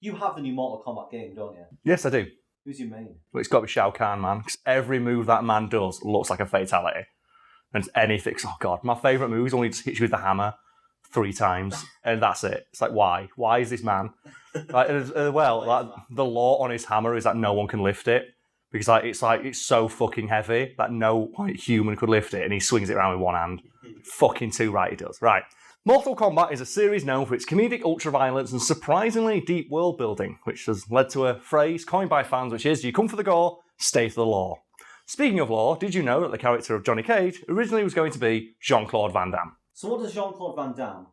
You have the new Mortal Kombat game, don't you? Yes, I do. Who's your main? But it's got to be Shao Kahn, man, because every move that man does looks like a fatality. And it's anything. Oh, God. My favourite move is when he just hits you with the hammer 3 times, and that's it. It's like, why? Why is this man? Like, the law on his hammer is that no one can lift it, because it's so fucking heavy that no human could lift it, and he swings it around with one hand. Fucking too right he does. Right. Mortal Kombat is a series known for its comedic ultra-violence and surprisingly deep world building, which has led to a phrase coined by fans, which is, you come for the gore, stay for the law. Speaking of law, did you know that the character of Johnny Cage originally was going to be Jean-Claude Van Damme? So what does Jean-Claude Van Damme,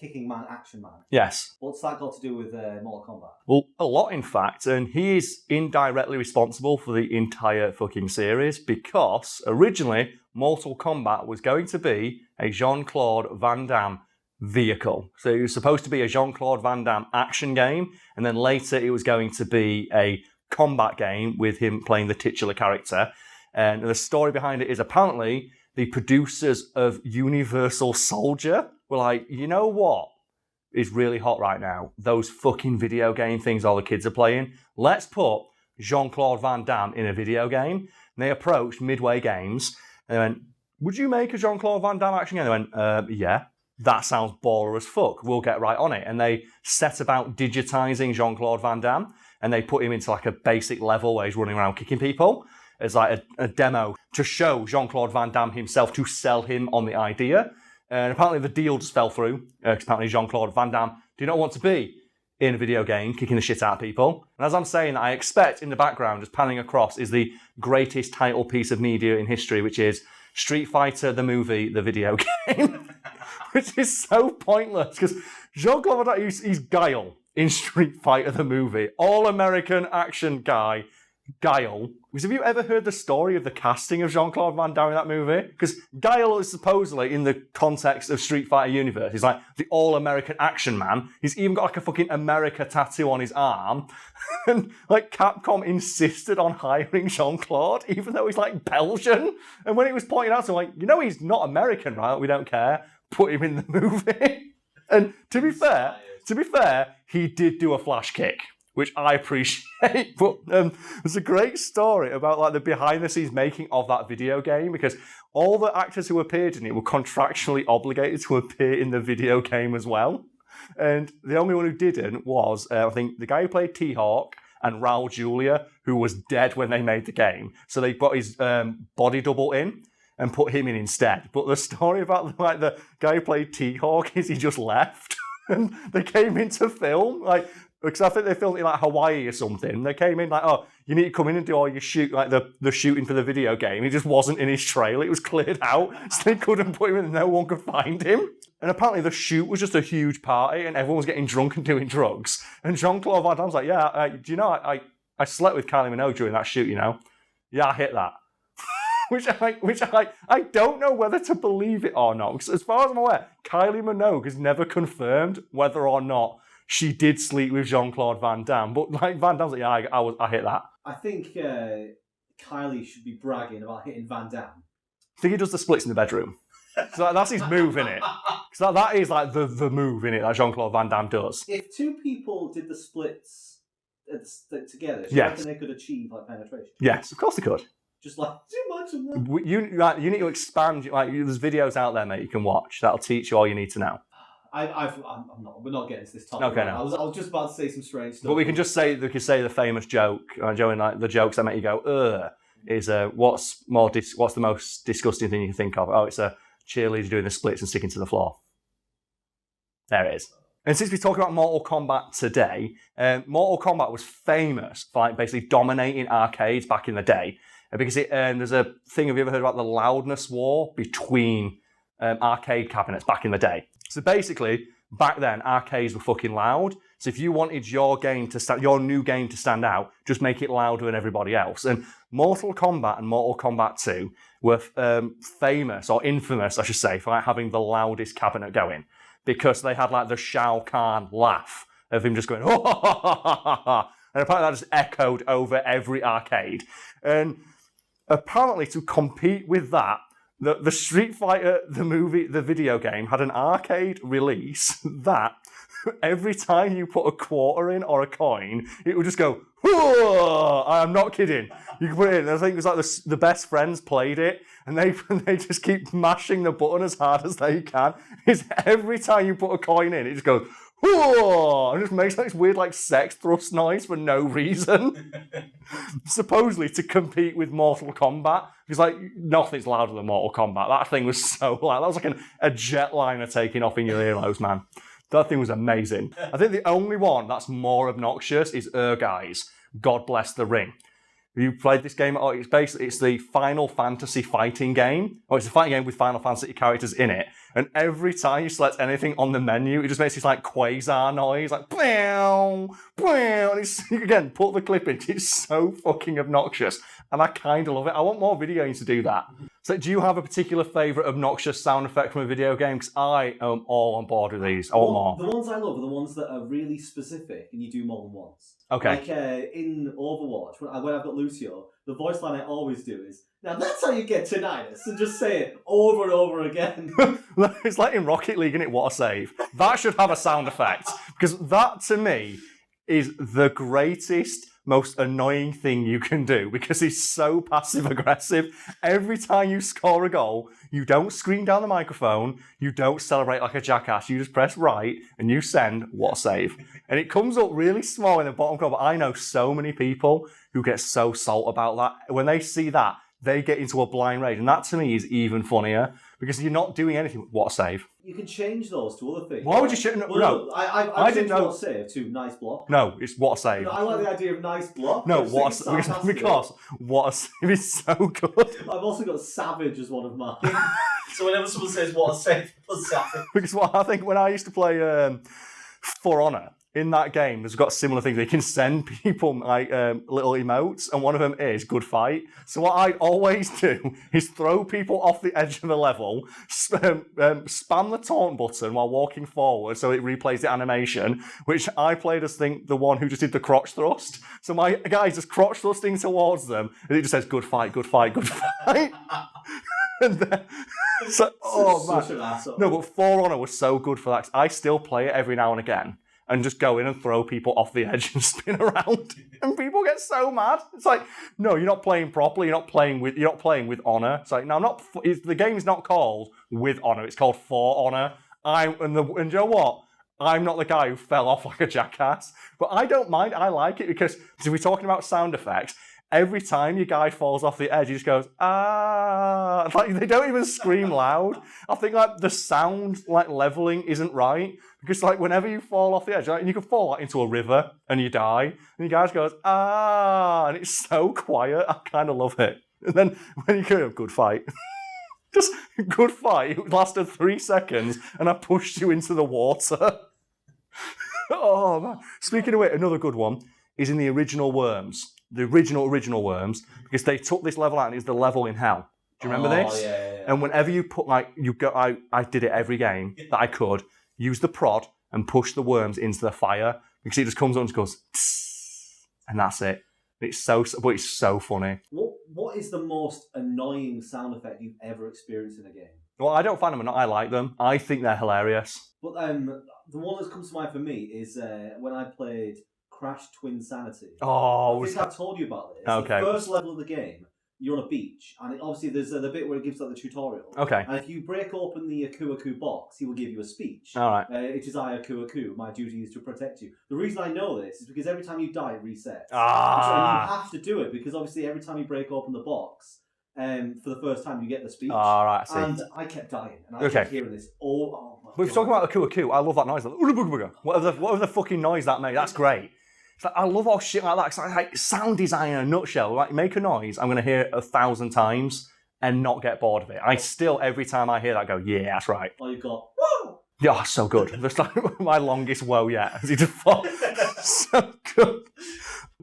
kicking man, action man? Yes. What's that got to do with Mortal Kombat? Well, a lot, in fact, and he is indirectly responsible for the entire fucking series, because originally Mortal Kombat was going to be a Jean-Claude Van Damme vehicle. So it was supposed to be a Jean-Claude Van Damme action game, and then later it was going to be a combat game with him playing the titular character. And the story behind it is apparently the producers of Universal Soldier were like, you know what is really hot right now? Those fucking video game things all the kids are playing. Let's put Jean-Claude Van Damme in a video game. And they approached Midway Games and they went, would you make a Jean-Claude Van Damme action game? And they went, yeah, that sounds baller as fuck. We'll get right on it. And they set about digitizing Jean-Claude Van Damme, and they put him into like a basic level where he's running around kicking people as like a demo to show Jean-Claude Van Damme himself, to sell him on the idea. And apparently the deal just fell through, because apparently Jean-Claude Van Damme did not want to be in a video game kicking the shit out of people. And as I'm saying, I expect in the background, just panning across, is the greatest title piece of media in history, which is Street Fighter, the movie, the video game. Which is so pointless, because Jean-Claude Van Damme, he's Guile in Street Fighter, the movie. All-American action guy, Guile. Because have you ever heard the story of the casting of Jean-Claude Van Damme in that movie? Because Guile is supposedly, in the context of Street Fighter universe, he's like the all-American action man. He's even got like a fucking America tattoo on his arm. And like Capcom insisted on hiring Jean-Claude, even though he's like Belgian. And when it was pointed out to him, like, he's not American, right? We don't care. Put him in the movie. And to be fair, he did do a flash kick, which I appreciate. But there's a great story about like the behind-the-scenes making of that video game, because all the actors who appeared in it were contractually obligated to appear in the video game as well. And the only one who didn't was, I think, the guy who played T-Hawk and Raul Julia, who was dead when they made the game. So they got his body double in and put him in instead. But the story about like the guy who played T-Hawk is he just left. And they came into film, like, because I think they filmed it in like Hawaii or something. They came in like, oh, you need to come in and do all your shoot, like the shooting for the video game. He just wasn't in his trailer. It was cleared out, so they couldn't put him in and no one could find him. And apparently the shoot was just a huge party and everyone was getting drunk and doing drugs. And Jean-Claude Van Damme's like, yeah, do you know, I slept with Kylie Minogue during that shoot, Yeah, I hit that. Which I don't know whether to believe it or not. Because as far as I'm aware, Kylie Minogue has never confirmed whether or not she did sleep with Jean-Claude Van Damme. But like Van Damme's like, yeah, I hit that. I think Kylie should be bragging about hitting Van Damme. I think he does the splits in the bedroom. So that's his move, innit? Because that is like the move, innit, that Jean-Claude Van Damme does. If two people did the splits together, do you reckon they could achieve like penetration? Yes, of course they could. Just like, too much of that. You need to expand. Like, there's videos out there, mate, you can watch. That'll teach you all you need to know. We're not getting to this topic. Okay, no. I was just about to say some strange stuff. But we can just say the famous joke, Joe, and like the jokes that make you go, ugh, is what's the most disgusting thing you can think of? Oh, it's a cheerleader doing the splits and sticking to the floor. There it is. And since we talk about Mortal Kombat today, Mortal Kombat was famous for like basically dominating arcades back in the day. Because there's a thing, have you ever heard about the loudness war between arcade cabinets back in the day? So basically, back then, arcades were fucking loud. So if you wanted your new game to stand out, just make it louder than everybody else. And Mortal Kombat and Mortal Kombat 2 were famous, or infamous, I should say, for like having the loudest cabinet going. Because they had like the Shao Kahn laugh of him just going, oh, ha, ha, ha, ha, ha. And apparently that just echoed over every arcade. And apparently, to compete with that, the Street Fighter, the movie, the video game, had an arcade release that every time you put a quarter in or a coin, it would just go, whoa! I'm not kidding. You can put it in. I think it was like the best friends played it, and they just keep mashing the button as hard as they can. It's every time you put a coin in, it just goes, whoa! And it just makes like this weird like sex thrust noise for no reason. Supposedly to compete with Mortal Kombat. Because like nothing's louder than Mortal Kombat. That thing was so loud. That was like a jetliner taking off in your earlobes, man. That thing was amazing. I think the only one that's more obnoxious is Guy's God Bless the Ring. You played this game? Oh, it's the Final Fantasy fighting game. Oh, it's a fighting game with Final Fantasy characters in it. And every time you select anything on the menu, it just makes this like quasar noise, like pow, pow. And it's, again, put the clip in. It's so fucking obnoxious, and I kind of love it. I want more video games to do that. So, do you have a particular favourite obnoxious sound effect from a video game? Because I am all on board with these. I want more. The ones I love are the ones that are really specific, and you do more than once. Okay. Like in Overwatch, when I've got Lucio, the voice line I always do is, now that's how you get tinnitus, and just say it over and over again. It's like in Rocket League, isn't it? What a save. That should have a sound effect. Because that, to me, is the greatest, most annoying thing you can do, because he's so passive-aggressive. Every time you score a goal, you don't scream down the microphone, you don't celebrate like a jackass, you just press right, and you send, what a save. And it comes up really small in the bottom corner, but I know so many people who get so salt about that. When they see that, they get into a blind rage. And that, to me, is even funnier, because you're not doing anything. What a save. You can change those to other things. Why would you change? No, I didn't know. What a save to nice block. No, it's what a save. No, I like the idea of nice block. No, because what a save is so good. I've also got savage as one of mine. So whenever someone says what a save, put savage. Because what I think when I used to play For Honor, in that game, there's got similar things. They can send people like little emotes, and one of them is good fight. So what I always do is throw people off the edge of the level, spam the taunt button while walking forward, so it replays the animation, which I played as the one who just did the crotch thrust. So my guy's just crotch thrusting towards them, and it just says good fight, good fight, good fight. And then, man. No, but For Honor was so good for that. I still play it every now and again, and just go in and throw people off the edge and spin around, and people get so mad. It's like, no, you're not playing properly. You're not playing with honor. It's like, no, I'm not. The game's not called With Honor. It's called For Honor. And you know what? I'm not the guy who fell off like a jackass, but I don't mind. I like it because if we're talking about sound effects, every time your guy falls off the edge, he just goes, ah. Like, they don't even scream loud. I think, like, the sound, like, leveling isn't right. Because, like, whenever you fall off the edge, like, and you can fall like, into a river and you die, and your guy just goes, ah. And it's so quiet. I kind of love it. And then when you go, good fight. Just good fight. It lasted 3 seconds, and I pushed you into the water. Oh, man. Speaking of which, another good one is in the original Worms. The original Worms, because they took this level out and it's the level in hell. Do you remember this? Yeah. And whenever you put I did it every game that I could, use the prod and push the worms into the fire, because it just comes on and goes, tss, and that's it. But it's so funny. What is the most annoying sound effect you've ever experienced in a game? Well, I don't find them annoying. I like them. I think they're hilarious. But the one that comes to mind for me is when I played Crash Twin Sanity. Oh, I think I've told you about this. Okay. The first level of the game, you're on a beach, and obviously there's the bit where it gives like the tutorial. Okay. And if you break open the Aku box, he will give you a speech. All right. It is I, Aku. My duty is to protect you. The reason I know this is because every time you die, it resets. Ah. And you have to do it because obviously every time you break open the box, for the first time you get the speech. All right. I see. And I kept dying, and I kept hearing this. Oh my God. We've talked about Aku. I love that noise. Like, whatever the fucking noise that made. That's great. It's like, I love all shit like that. It's like sound design in a nutshell. Like, make a noise, I'm going to hear it 1,000 times and not get bored of it. I still, every time I hear that, go, yeah, that's right. Oh, you've got, whoa! Yeah, so good. That's like my longest woe yet. As he just fought. So good.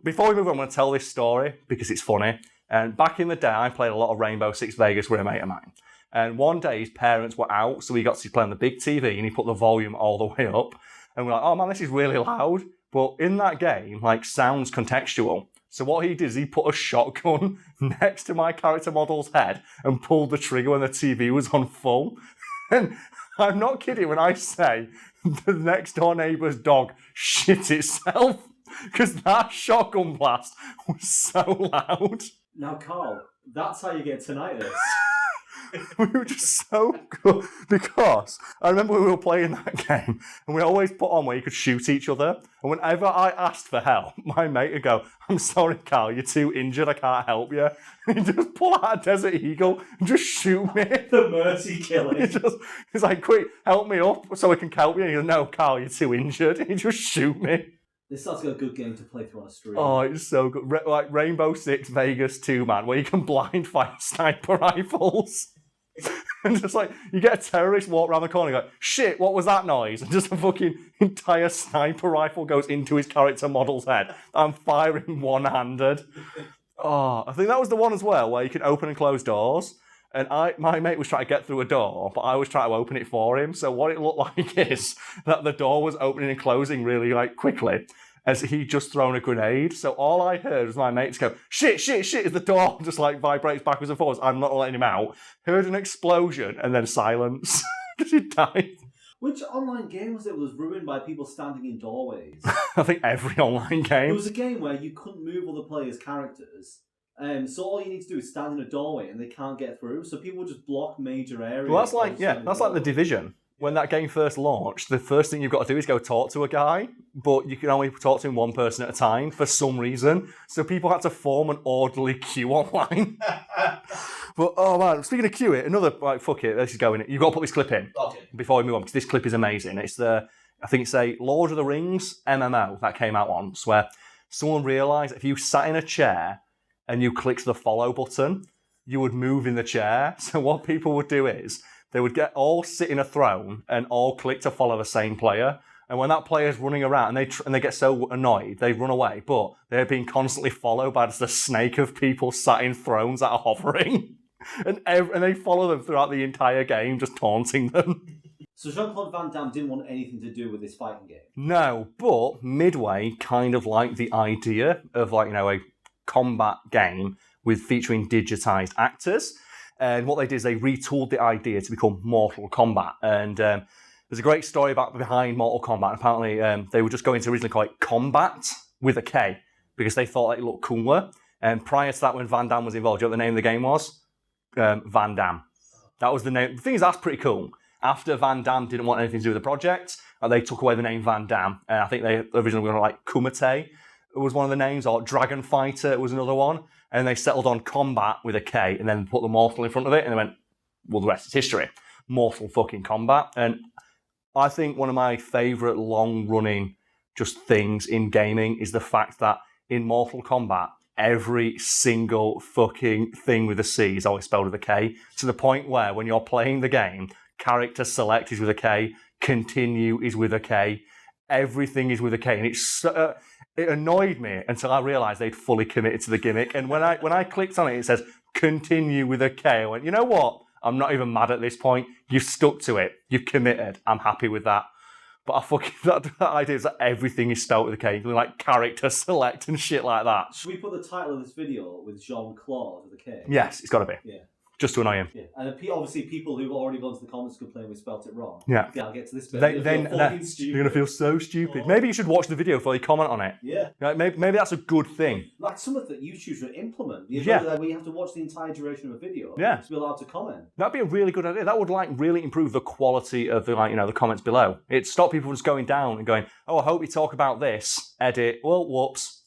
Before we move on, I'm going to tell this story because it's funny. And back in the day, I played a lot of Rainbow Six Vegas with a mate of mine. And one day, his parents were out, so we got to play on the big TV, and he put the volume all the way up. And we're like, oh man, this is really loud. But in that game, like, sound's contextual. So what he did is he put a shotgun next to my character model's head and pulled the trigger when the TV was on full. And I'm not kidding when I say the next door neighbour's dog shit itself because that shotgun blast was so loud. Now, Carl, that's how you get tinnitus. We were just so good because I remember we were playing that game and we always put on where you could shoot each other. And whenever I asked for help, my mate would go, "I'm sorry, Carl, you're too injured, I can't help you." And he'd just pull out a Desert Eagle and just shoot me. The mercy killing. He's like, "Quick, help me up so I can help you." And he goes, "No, Carl, you're too injured." And he just shoot me. This sounds like a good game to play through on a stream. Oh, it's so good. Like Rainbow Six Vegas 2, man, where you can blind fight sniper rifles. And just like, you get a terrorist walk around the corner and go, "Shit, what was that noise?" And just a fucking entire sniper rifle goes into his character model's head. I'm firing one-handed. Oh, I think that was the one as well, where you can open and close doors. And my mate was trying to get through a door, but I was trying to open it for him. So what it looked like is that the door was opening and closing really like quickly as he'd just thrown a grenade. So all I heard was my mates go, "Shit, shit, shit," as the door just like vibrates backwards and forwards. I'm not letting him out. Heard an explosion and then silence because he died. Which online game was it that was ruined by people standing in doorways? I think every online game. It was a game where you couldn't move other players' characters. So all you need to do is stand in a doorway and they can't get through. So people would just block major areas. Well, that's like The Division. When that game first launched, the first thing you've got to do is go talk to a guy, but you can only talk to him one person at a time for some reason. So people had to form an orderly queue online. But oh man, speaking of queue, fuck it, this is going. You've got to put this clip in before we move on because this clip is amazing. I think it's a Lord of the Rings MMO that came out once where someone realised if you sat in a chair and you clicked the follow button, you would move in the chair. So what people would do is they would get all sit in a throne and all click to follow the same player. And when that player's running around and they get so annoyed, they run away. But they're being constantly followed by just a snake of people sat in thrones that are hovering. And they follow them throughout the entire game, just taunting them. So Jean-Claude Van Damme didn't want anything to do with this fighting game? No, but Midway kind of liked the idea of a combat game with featuring digitized actors. And what they did is they retooled the idea to become Mortal Kombat. And there's a great story behind Mortal Kombat. Apparently, they were just going to originally call it Kombat with a K because they thought it looked cooler. And prior to that, when Van Damme was involved, do you know what the name of the game was? Van Damme. That was the name. The thing is, that's pretty cool. After Van Damme didn't want anything to do with the project, they took away the name Van Damme. And I think they originally were like Kommitted was one of the names, or Dragon Fighter was another one. And they settled on Combat with a K and then put the Mortal in front of it. And they went, well, the rest is history. Mortal fucking Kombat. And I think one of my favourite long-running just things in gaming is the fact that in Mortal Kombat, every single fucking thing with a C is always spelled with a K, to the point where when you're playing the game, character select is with a K, continue is with a K, everything is with a K. And it annoyed me until I realised they'd fully committed to the gimmick. And when I clicked on it, it says continue with a K. I went, you know what? I'm not even mad at this point. You've stuck to it. You've committed. I'm happy with that. But I fucking that idea is that everything is spelled with a K, like character select and shit like that. Should we put the title of this video with Jean-Claude with a K? Yes, it's got to be. Yeah. Just to annoy him. Yeah. And obviously people who've already gone to the comments complain we spelt it wrong. Yeah. I'll get to this bit. They're going to feel so stupid. Oh. Maybe you should watch the video before you comment on it. Yeah. Maybe that's a good thing. Like something that YouTube should implement. The Yeah. that we have to watch the entire duration of a video Yeah. to be allowed to comment. That'd be a really good idea. That would really improve the quality of the comments below. It'd stop people just going down and going, "Oh, I hope you talk about this." Edit. Well, whoops.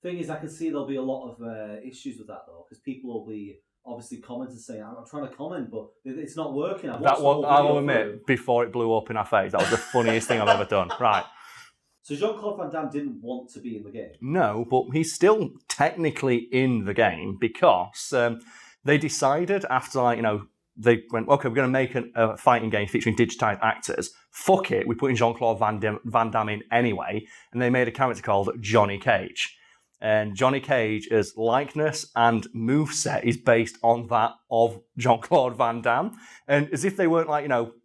Thing is, I can see there'll be a lot of issues with that though, because people will be obviously commenting saying, "I'm trying to comment, but it's not working." I'll admit, before it blew up in our face, that was the funniest thing I've ever done. Right. So Jean-Claude Van Damme didn't want to be in the game. No, but he's still technically in the game because they decided after they went, okay, we're going to make a fighting game featuring digitized actors. Fuck it, we put in Jean-Claude Van Damme in anyway, and they made a character called Johnny Cage. And Johnny Cage's likeness and moveset is based on that of Jean-Claude Van Damme. And as if they weren't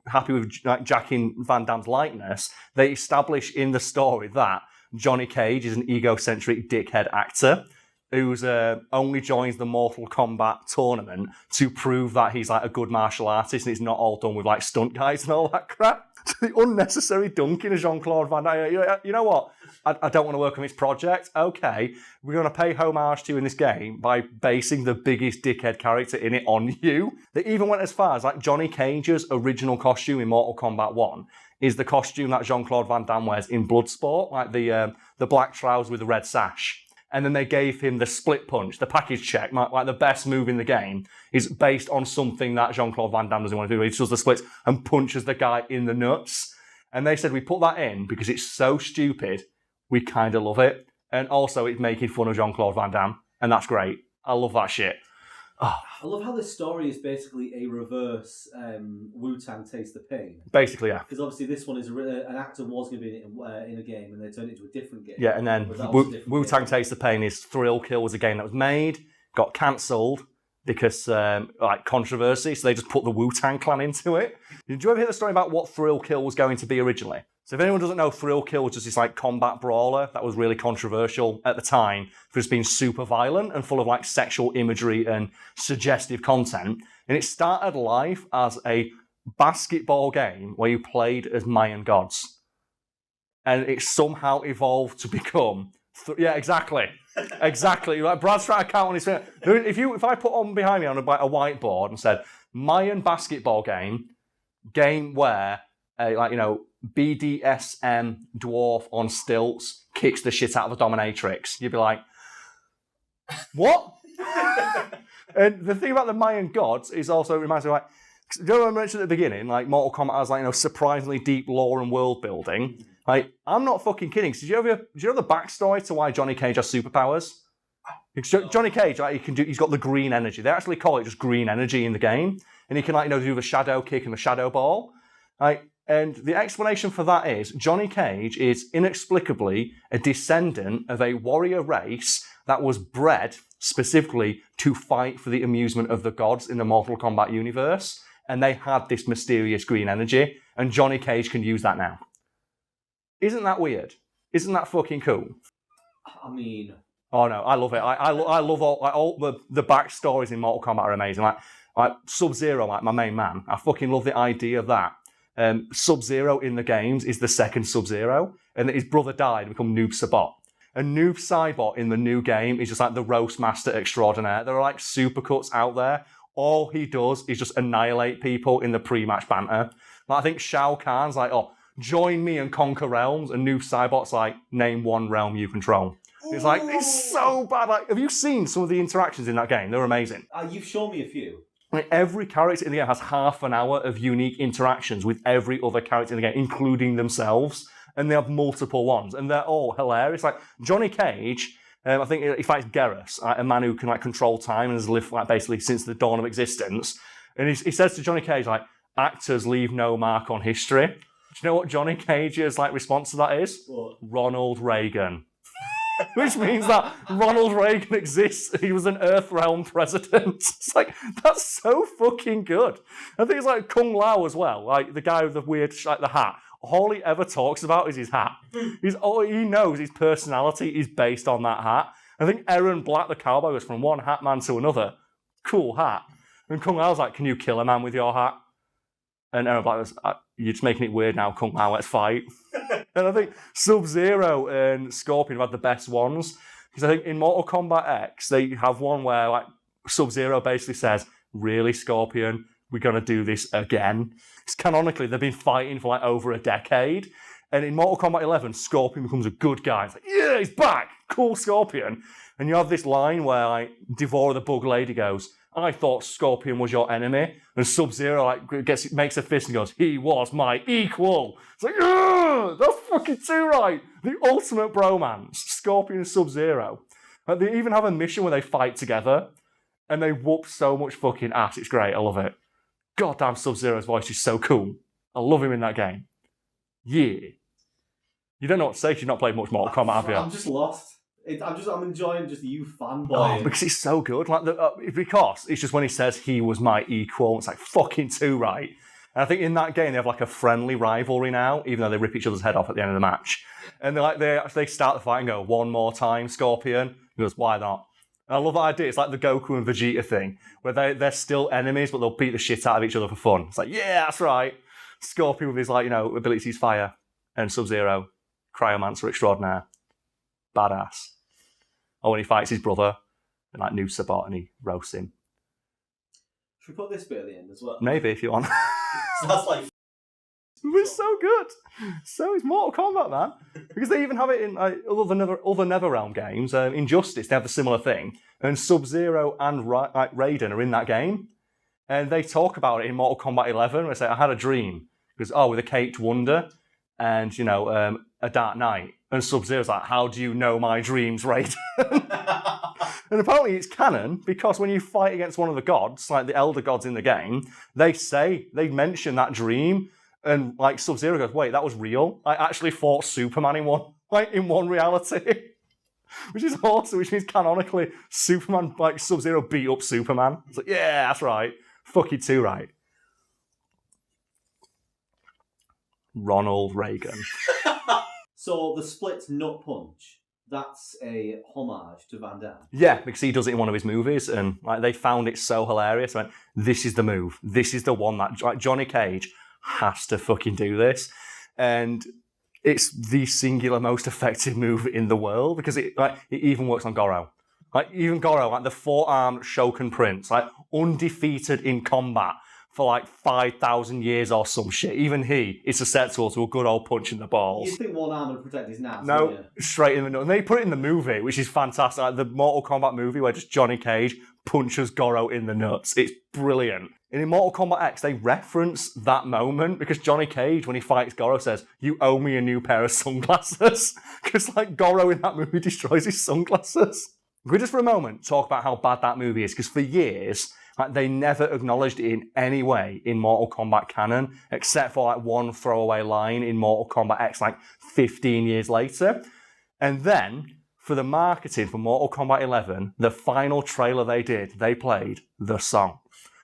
happy with jacking Van Damme's likeness, they establish in the story that Johnny Cage is an egocentric dickhead actor who's only joins the Mortal Kombat tournament to prove that he's a good martial artist and it's not all done with stunt guys and all that crap. The unnecessary dunking of Jean-Claude Van Damme. You know what? I don't want to work on this project. Okay, we're going to pay homage to you in this game by basing the biggest dickhead character in it on you. They even went as far as like Johnny Cage's original costume in Mortal Kombat 1 is the costume that Jean-Claude Van Damme wears in Bloodsport, like the black trousers with the red sash. And then they gave him the split punch, the package check, like the best move in the game, is based on something that Jean-Claude Van Damme doesn't want to do. He just does the splits and punches the guy in the nuts. And they said, we put that in because it's so stupid, we kind of love it. And also, it's making fun of Jean-Claude Van Damme, and that's great. I love that shit. Oh. I love how this story is basically a reverse Wu-Tang Taste the Pain. Basically, yeah. Because obviously this one is an actor was going to be in a game and they turned it into a different game. Yeah, and then Wu-Tang Taste the Pain is Thrill Kill was a game that was made, got cancelled because controversy, so they just put the Wu-Tang Clan into it. Did you ever hear the story about what Thrill Kill was going to be originally? So if anyone doesn't know, Thrill Kill was just this like combat brawler that was really controversial at the time for just being super violent and full of like sexual imagery and suggestive content. And it started life as a basketball game where you played as Mayan gods. And it somehow evolved to become... yeah, exactly. Exactly. Like Brad's trying to count on his finger. If I put on behind me on a whiteboard and said, Mayan basketball game where, BDSM dwarf on stilts kicks the shit out of a dominatrix, you'd be like, what? And the thing about the Mayan gods is also, it reminds me of you know what I mentioned at the beginning, like Mortal Kombat has surprisingly deep lore and world building. Like, I'm not fucking kidding. So do you know the backstory to why Johnny Cage has superpowers? Johnny Cage, he's got the green energy. They actually call it just green energy in the game. And he can do the shadow kick and the shadow ball. And the explanation for that is Johnny Cage is inexplicably a descendant of a warrior race that was bred specifically to fight for the amusement of the gods in the Mortal Kombat universe. And they had this mysterious green energy. And Johnny Cage can use that now. Isn't that weird? Isn't that fucking cool? I mean... Oh no, I love it. I love all the backstories in Mortal Kombat are amazing. Like Sub-Zero, like my main man. I fucking love the idea of that. Sub-Zero in the games is the second Sub-Zero, and his brother died and become Noob Saibot. And Noob Saibot in the new game is just like the roast master extraordinaire. There are like supercuts out there. All he does is just annihilate people in the pre-match banter. Like, I think Shao Kahn's like, join me and conquer realms, and Noob Saibot's like, name one realm you control. It's like, it's so bad. Like, have you seen some of the interactions in that game? They're amazing. You've shown me a few. Like, every character in the game has half an hour of unique interactions with every other character in the game, including themselves. And they have multiple ones. And they're all hilarious. Like, Johnny Cage, I think he fights Garrus, a man who can control time and has lived basically since the dawn of existence. And he says to Johnny Cage, actors leave no mark on history. Do you know what Johnny Cage's response to that is? What? Ronald Reagan. Which means that Ronald Reagan exists. He was an Earthrealm president. It's like, that's so fucking good. I think it's Kung Lao as well, the guy with the weird, the hat. All he ever talks about is his hat. He knows his personality is based on that hat. I think Aaron Black, the cowboy, was from one hat man to another. Cool hat. And Kung Lao's like, can you kill a man with your hat? And Aaron Black was, you're just making it weird now, Kung Lao, let's fight. And I think Sub-Zero and Scorpion have had the best ones. Because I think in Mortal Kombat X, they have one where Sub-Zero basically says, really, Scorpion, we're going to do this again. It's canonically, they've been fighting for over a decade. And in Mortal Kombat 11, Scorpion becomes a good guy. It's like, yeah, he's back. Cool Scorpion. And you have this line where Devora the Bug Lady goes, I thought Scorpion was your enemy. And Sub-Zero makes a fist and goes, he was my equal. It's like, ugh, that's fucking too right. The ultimate bromance. Scorpion and Sub-Zero. They even have a mission where they fight together. And they whoop so much fucking ass. It's great. I love it. Goddamn, Sub-Zero's voice is so cool. I love him in that game. Yeah. You don't know what to say. You've not played much Mortal Kombat, have you? I'm just lost. I'm enjoying just you fanboying. Oh, because it's so good. Because it's just when he says he was my equal, it's fucking too right. And I think in that game they have a friendly rivalry now, even though they rip each other's head off at the end of the match. And they start the fight and go, one more time, Scorpion. He goes, why not? And I love that idea. It's like the Goku and Vegeta thing, where they're still enemies, but they'll beat the shit out of each other for fun. It's like, yeah, that's right. Scorpion with his, like, ability to use fire. And Sub-Zero, Cryomancer extraordinaire. Badass. Or when he fights his brother, and like Noob Sabot and he roasts him. Should we put this bit at the end as well? Maybe, if you want. So that's like... It's so good. So it's Mortal Kombat, man. Because they even have it in other NetherRealm games. Injustice, they have a similar thing. And Sub-Zero and Raiden are in that game. And they talk about it in Mortal Kombat 11. Where they say, I had a dream. Because, with a Caged Wonder and, a Dark Knight. And Sub-Zero's like, how do you know my dreams, Raiden? And apparently it's canon because when you fight against one of the gods, like the elder gods in the game, they mention that dream. And like Sub-Zero goes, wait, that was real? I actually fought Superman in one reality. Which is awesome, which means canonically Superman, like Sub-Zero beat up Superman. It's like, yeah, that's right. Fuck you too, right? Ronald Reagan. So the split nut punch, that's a homage to Van Damme. Yeah, because he does it in one of his movies, and like they found it so hilarious. I went, this is the move. This is the one that like Johnny Cage has to fucking do this, and it's the singular most effective move in the world because it even works on Goro. Like even Goro, like the four-armed Shokan Prince, like undefeated in combat for like 5,000 years or some shit. Even he is susceptible to a good old punch in the balls. You'd think one arm would protect his nuts. No, straight in the nut. And they put it in the movie, which is fantastic. Like the Mortal Kombat movie where just Johnny Cage punches Goro in the nuts. It's brilliant. And in Mortal Kombat X, they reference that moment because Johnny Cage, when he fights Goro, says, you owe me a new pair of sunglasses. Because like Goro in that movie destroys his sunglasses. We just for a moment talk about how bad that movie is because for years, like they never acknowledged it in any way in Mortal Kombat canon, except for like one throwaway line in Mortal Kombat X like 15 years later. And then, for the marketing for Mortal Kombat 11, the final trailer they did, they played the song.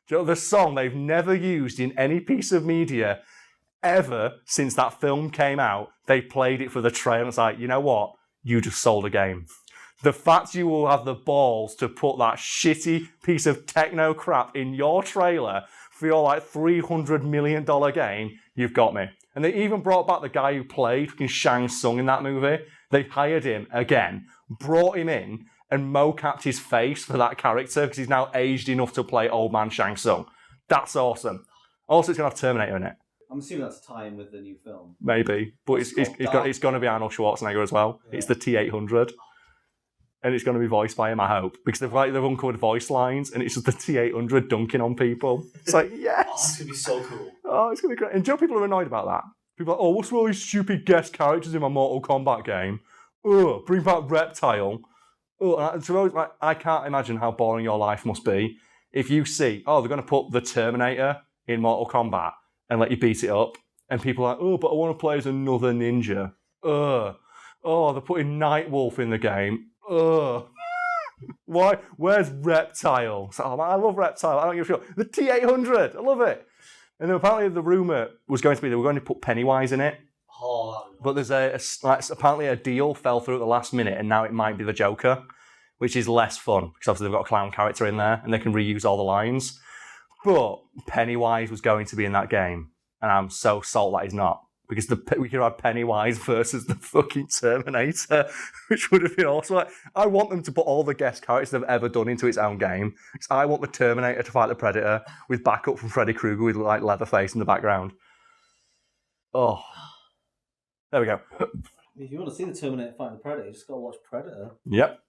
The song they've never used in any piece of media ever since that film came out. They played it for the trailer. It's like, you know what? You just sold a game. The fact you will have the balls to put that shitty piece of techno crap in your trailer for your like $300 million game, you've got me. And they even brought back the guy who played Shang Tsung in that movie. They hired him again, brought him in, and mocapped his face for that character because he's now aged enough to play old man Shang Tsung. That's awesome. Also, it's going to have Terminator in it. I'm assuming that's a tie-in with the new film. Maybe, but it's going to be Arnold Schwarzenegger as well. Yeah. It's the T-800. And it's going to be voiced by him, I hope. Because they've uncovered voice lines, and it's just the T-800 dunking on people. It's like, yes! Oh, it's going to be so cool. Oh, it's going to be great. And do you know people are annoyed about that? People are like, what's all these stupid guest characters in my Mortal Kombat game? Ugh, bring back Reptile. Ugh. I can't imagine how boring your life must be if you see, they're going to put the Terminator in Mortal Kombat and let you beat it up. And people are like, but I want to play as another ninja. Ugh. Oh, they're putting Nightwolf in the game. Ugh. Why? Where's Reptile? So, I love Reptile. I don't give a shit. The T-800. I love it. And then apparently the rumour was going to be they were going to put Pennywise in it. Oh, but there's apparently a deal fell through at the last minute and now it might be the Joker, which is less fun because obviously they've got a clown character in there and they can reuse all the lines. But Pennywise was going to be in that game and I'm so salt that he's not. Because we could have Pennywise versus the fucking Terminator, which would have been awesome. I want them to put all the guest characters they've ever done into its own game. Because I want the Terminator to fight the Predator with backup from Freddy Krueger with like Leatherface in the background. Oh, there we go. If you want to see the Terminator fight the Predator, you just got to watch Predator. Yep.